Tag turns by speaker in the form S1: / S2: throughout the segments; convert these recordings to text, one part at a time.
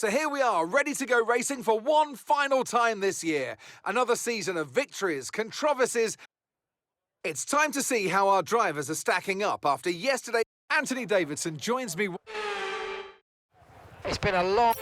S1: So here we are, ready to go racing for one final time this year. Another season of victories, controversies. It's time to see how our drivers are stacking up after yesterday. Anthony Davidson joins me.
S2: It's been a long...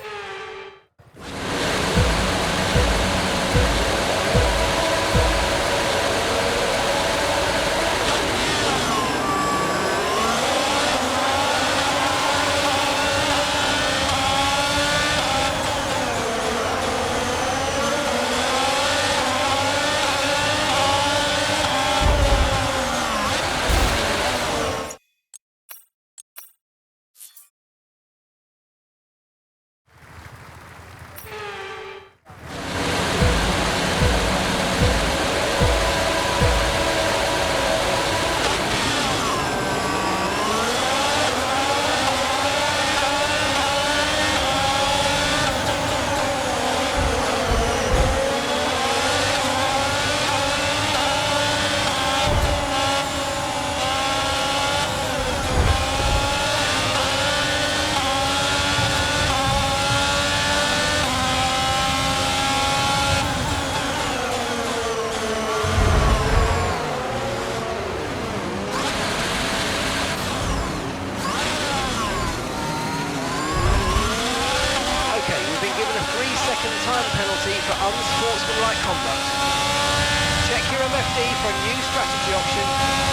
S2: Time penalty for unsportsmanlike conduct. Check your MFD for a new strategy option.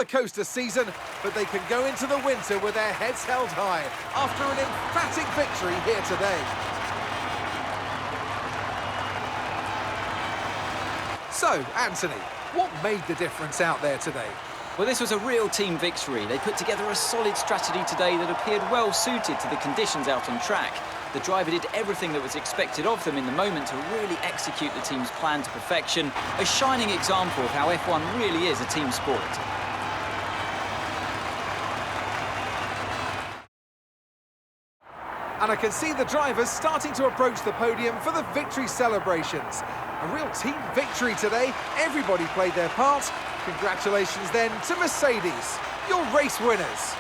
S1: rollercoaster season, but they can go into the winter with their heads held high after an emphatic victory here today. So, Anthony, what made the difference out there today?
S3: Well, this was a real team victory. They put together a solid strategy today that appeared well suited to the conditions out on track. The driver did everything that was expected of them in the moment to really execute the team's plan to perfection. A shining example of how F1 really is a team sport.
S1: And I can see the drivers starting to approach the podium for the victory celebrations. A real team victory today. Everybody played their part. Congratulations then to Mercedes, your race winners.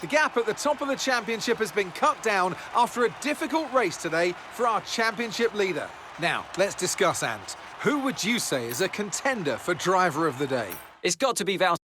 S1: The gap at the top of the championship has been cut down after a difficult race today for our championship leader. Now, let's discuss, Ant. Who would you say is a contender for driver of the day?
S3: It's got to be Val.